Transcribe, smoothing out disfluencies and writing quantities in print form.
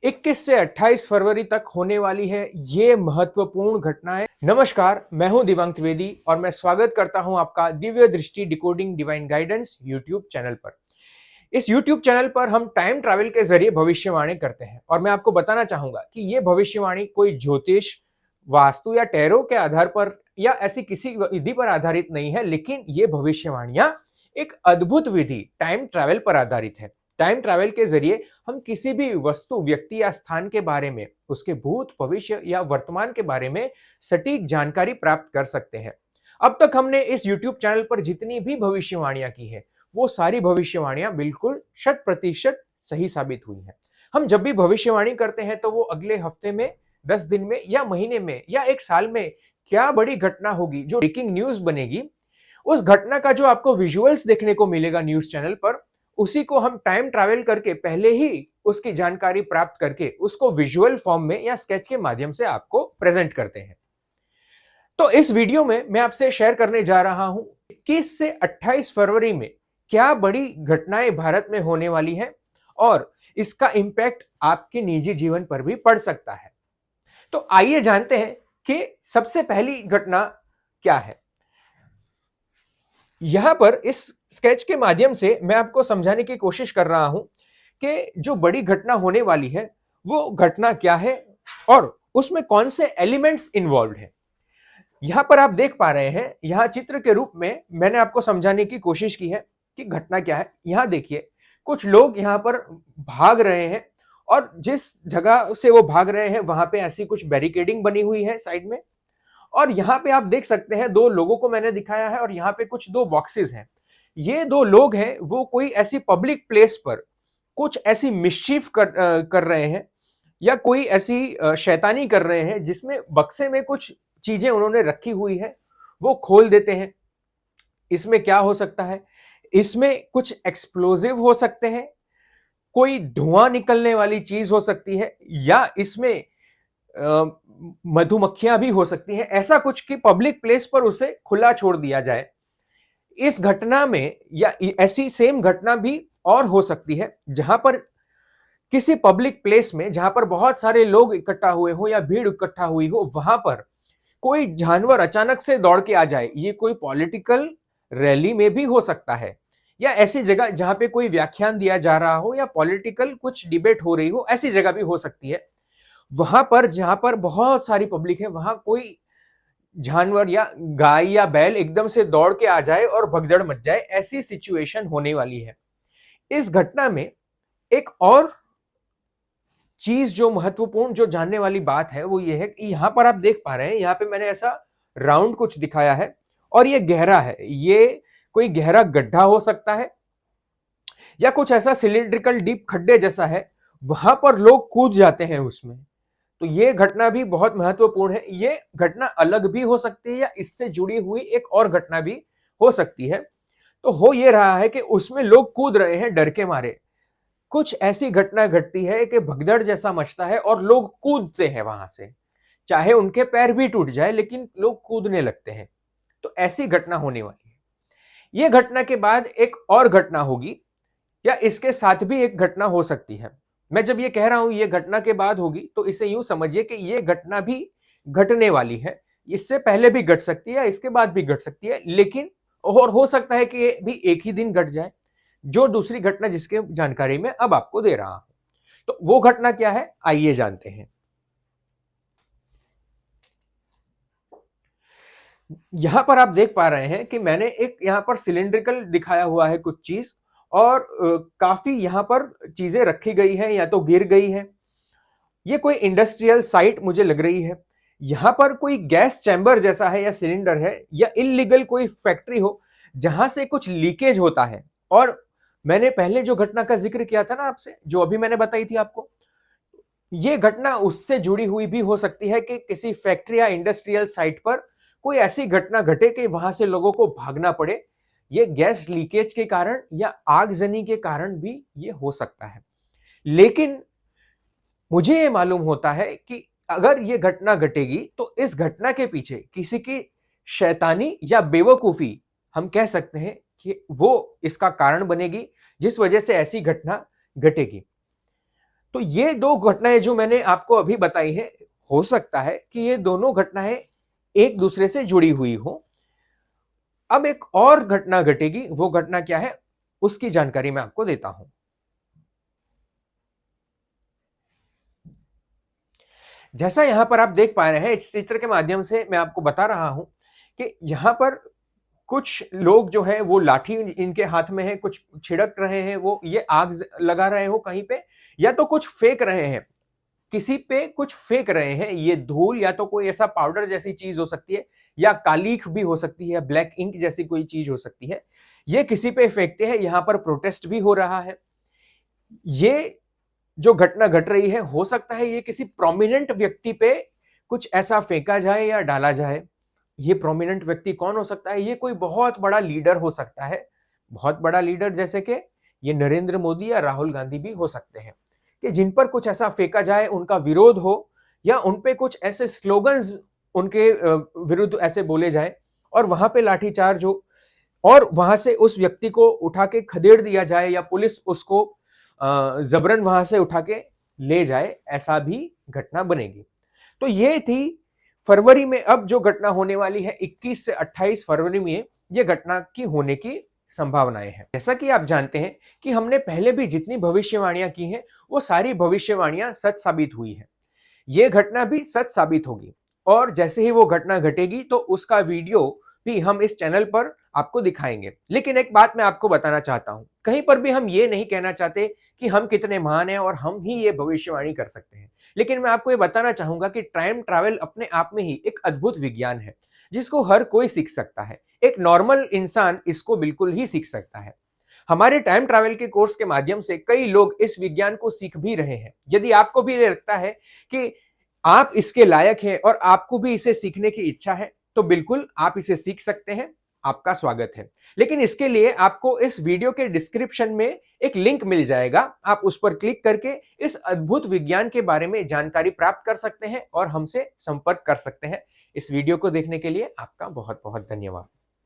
21 से 28 फरवरी तक होने वाली है ये महत्वपूर्ण घटनाएं। नमस्कार, मैं हूं दिवांग त्रिवेदी और मैं स्वागत करता हूं आपका दिव्य दृष्टि decoding divine guidance YouTube channel पर। इस यूट्यूब चैनल पर हम टाइम ट्रैवल के जरिए भविष्यवाणी करते हैं और मैं आपको बताना चाहूंगा कि ये भविष्यवाणी कोई ज्योतिष, वास्तु या टैरो के आधार पर या ऐसी किसी विधि पर आधारित नहीं है, लेकिन ये भविष्यवाणियां एक अद्भुत विधि टाइम ट्रैवल पर आधारित है। टाइम ट्रैवल के जरिए हम किसी भी वस्तु, व्यक्ति या स्थान के बारे में, उसके भूत, भविष्य या वर्तमान के बारे में सटीक जानकारी प्राप्त कर सकते हैं। अब तक हमने इस YouTube चैनल पर जितनी भी भविष्यवाणियां की है, वो सारी भविष्यवाणियां बिल्कुल 100% सही साबित हुई हैं। हम जब भी भविष्यवाणी करते हैं तो वो अगले हफ्ते में, 10 दिन में या महीने में या एक साल में क्या बड़ी घटना होगी, जो ब्रेकिंग न्यूज बनेगी, उस घटना का जो आपको विजुअल्स देखने को मिलेगा न्यूज चैनल पर, उसी को हम टाइम ट्रैवल करके पहले ही उसकी जानकारी प्राप्त करके उसको विजुअल फॉर्म में या स्केच के माध्यम से आपको प्रेजेंट करते हैं। तो इस वीडियो में मैं आपसे शेयर करने जा रहा हूं 21 से 28 फरवरी में क्या बड़ी घटनाएं भारत में होने वाली हैं और इसका इंपैक्ट आपके निजी जीवन पर भी पड़ सकता है। तो आइए जानते हैं कि सबसे पहली घटना क्या है। यहां पर इस स्केच के माध्यम से मैं आपको समझाने की कोशिश कर रहा हूं कि जो बड़ी घटना होने वाली है वो घटना क्या है और उसमें कौन से एलिमेंट्स इन्वॉल्व हैं। यहां पर आप देख पा रहे हैं, यहां चित्र के रूप में मैंने आपको समझाने की कोशिश की है कि घटना क्या है। यहां देखिए, कुछ लोग यहां पर भाग रहे हैं और जिस जगह से वो भाग रहे हैं वहां पे ऐसी कुछ बैरिकेडिंग बनी हुई है साइड में, और यहां पे आप देख सकते हैं दो लोगों को मैंने दिखाया है और यहां पे कुछ दो बॉक्सेस हैं। ये दो लोग हैं, वो कोई ऐसी पब्लिक प्लेस पर कुछ ऐसी मिस्चीफ कर रहे हैं या कोई ऐसी शैतानी कर रहे हैं जिसमें बक्से में कुछ चीजें उन्होंने रखी हुई है, वो खोल देते हैं। इसमें क्या हो सकता है? इसमें कुछ एक्सप्लोजिव हो सकते हैं, कोई धुआं निकलने वाली चीज हो सकती है, या इसमें मधुमक्खियां भी हो सकती हैं। ऐसा कुछ कि पब्लिक प्लेस पर उसे खुला छोड़ दिया जाए। इस घटना में या ऐसी सेम घटना भी और हो सकती है जहां पर किसी पब्लिक प्लेस में, जहां पर बहुत सारे लोग इकट्ठा हुए हो या भीड़ इकट्ठा हुई हो, वहां पर कोई जानवर अचानक से दौड़ के आ जाए। ये कोई पॉलिटिकल रैली में भी हो सकता है, या ऐसी जगह जहां पे कोई व्याख्यान दिया जा रहा हो या पॉलिटिकल कुछ डिबेट हो रही हो, ऐसी जगह भी हो सकती है। वहां पर जहां पर बहुत सारी पब्लिक है, वहां कोई जानवर या गाय या बैल एकदम से दौड़ के आ जाए और भगदड़ मच जाए, ऐसी सिचुएशन होने वाली है। इस घटना में एक और चीज जो महत्वपूर्ण, जो जानने वाली बात है, वो ये है कि यहां पर आप देख पा रहे हैं, यहां पे मैंने ऐसा राउंड कुछ दिखाया है और ये गहरा है। ये कोई गहरा गड्ढा हो सकता है या कुछ ऐसा सिलिंड्रिकल डीप खड्डे जैसा है, वहां पर लोग कूद जाते हैं उसमें। तो ये घटना भी बहुत महत्वपूर्ण है। ये घटना अलग भी हो सकती है या इससे जुड़ी हुई एक और घटना भी हो सकती है। तो हो ये रहा है कि उसमें लोग कूद रहे हैं डर के मारे। कुछ ऐसी घटना घटती है कि भगदड़ जैसा मचता है और लोग कूदते हैं वहां से, चाहे उनके पैर भी टूट जाए, लेकिन लोग कूदने लगते हैं। तो ऐसी घटना होने वाली है। यह घटना के बाद एक और घटना होगी या इसके साथ भी एक घटना हो सकती है। मैं जब ये कह रहा हूं ये घटना के बाद होगी, तो इसे यूं समझिए कि ये घटना भी घटने वाली है। इससे पहले भी घट सकती है, इसके बाद भी घट सकती है, लेकिन और हो सकता है कि ये भी एक ही दिन घट जाए। जो दूसरी घटना जिसके जानकारी में अब आपको दे रहा हूं, तो वो घटना क्या है, आइए जानते हैं। यहां पर आप देख पा रहे हैं कि मैंने एक यहां पर सिलिंड्रिकल दिखाया हुआ है कुछ चीज, और काफी यहां पर चीजें रखी गई हैं या तो गिर गई हैं। ये कोई इंडस्ट्रियल साइट मुझे लग रही है। यहां पर कोई गैस चैम्बर जैसा है या सिलेंडर है, या इलीगल कोई फैक्ट्री हो जहां से कुछ लीकेज होता है। और मैंने पहले जो घटना का जिक्र किया था ना आपसे, जो अभी मैंने बताई थी आपको, ये घटना उससे जुड़ी हुई भी हो सकती है कि किसी फैक्ट्री या इंडस्ट्रियल साइट पर कोई ऐसी घटना घटे कि वहां से लोगों को भागना पड़े। ये गैस लीकेज के कारण या आगजनी के कारण भी ये हो सकता है। लेकिन मुझे ये मालूम होता है कि अगर ये घटना घटेगी तो इस घटना के पीछे किसी की शैतानी या बेवकूफी, हम कह सकते हैं कि वो इसका कारण बनेगी, जिस वजह से ऐसी घटना घटेगी। तो ये दो घटनाएं जो मैंने आपको अभी बताई है, हो सकता है कि ये दोनों घटनाएं एक दूसरे से जुड़ी हुई हो। अब एक और घटना घटेगी, वो घटना क्या है उसकी जानकारी मैं आपको देता हूं। जैसा यहां पर आप देख पा रहे हैं, इस चित्र के माध्यम से मैं आपको बता रहा हूं कि यहां पर कुछ लोग जो है वो लाठी इनके हाथ में है, कुछ छिड़क रहे हैं, वो ये आग लगा रहे हो कहीं पे, या तो कुछ फेंक रहे हैं, किसी पे कुछ फेंक रहे हैं। ये धूल या तो कोई ऐसा पाउडर जैसी चीज हो सकती है, या कालीख भी हो सकती है, ब्लैक इंक जैसी कोई चीज हो सकती है। ये किसी पे फेंकते हैं, यहां पर प्रोटेस्ट भी हो रहा है। ये जो घटना घट रही है, हो सकता है ये किसी प्रोमिनेंट व्यक्ति पे कुछ ऐसा फेंका जाए या डाला जाए। ये प्रोमिनेंट व्यक्ति कौन हो सकता है? ये कोई बहुत बड़ा लीडर हो सकता है, बहुत बड़ा लीडर, जैसे कि ये नरेंद्र मोदी या राहुल गांधी भी हो सकते हैं, कि जिन पर कुछ ऐसा फेंका जाए, उनका विरोध हो, या उन पे कुछ ऐसे स्लोगन्स उनके विरुद्ध ऐसे बोले जाए, और वहां पे लाठीचार्ज हो, और वहां से उस व्यक्ति को उठा के खदेड़ दिया जाए, या पुलिस उसको जबरन वहां से उठा के ले जाए, ऐसा भी घटना बनेगी। तो ये थी फरवरी में। अब जो घटना होने वाली है 21 से 28 फरवरी में, ये घटना की होने की संभावनाएं हैं। जैसा कि आप जानते हैं कि हमने पहले भी जितनी भविष्यवाणियां की हैं, वो सारी भविष्यवाणियां सच साबित हुई है। ये घटना भी सच साबित होगी, और जैसे ही वो घटना घटेगी तो उसका वीडियो भी हम इस चैनल पर आपको दिखाएंगे। लेकिन एक बात मैं आपको बताना चाहता हूं, कहीं पर भी हम ये नहीं कहना चाहते कि हम कितने महान हैं और हम ही ये भविष्यवाणी कर सकते हैं। लेकिन मैं आपको ये बताना चाहूंगा कि टाइम ट्रैवल अपने आप में ही एक अद्भुत विज्ञान है, जिसको हर कोई सीख सकता है। एक नॉर्मल इंसान इसको बिल्कुल ही सीख सकता है। हमारे टाइम ट्रैवल के कोर्स के माध्यम से कई लोग इस विज्ञान को सीख भी रहे हैं। यदि आपको भी लगता है कि आप इसके लायक हैं और आपको भी इसे सीखने की इच्छा है, तो बिल्कुल आप इसे सीख सकते हैं। आपका स्वागत है। लेकिन इसके लिए आपको इस वीडियो के डिस्क्रिप्शन में एक लिंक मिल जाएगा, आप उस पर क्लिक करके इस अद्भुत विज्ञान के बारे में जानकारी प्राप्त कर सकते हैं और हमसे संपर्क कर सकते हैं। इस वीडियो को देखने के लिए आपका बहुत बहुत धन्यवाद।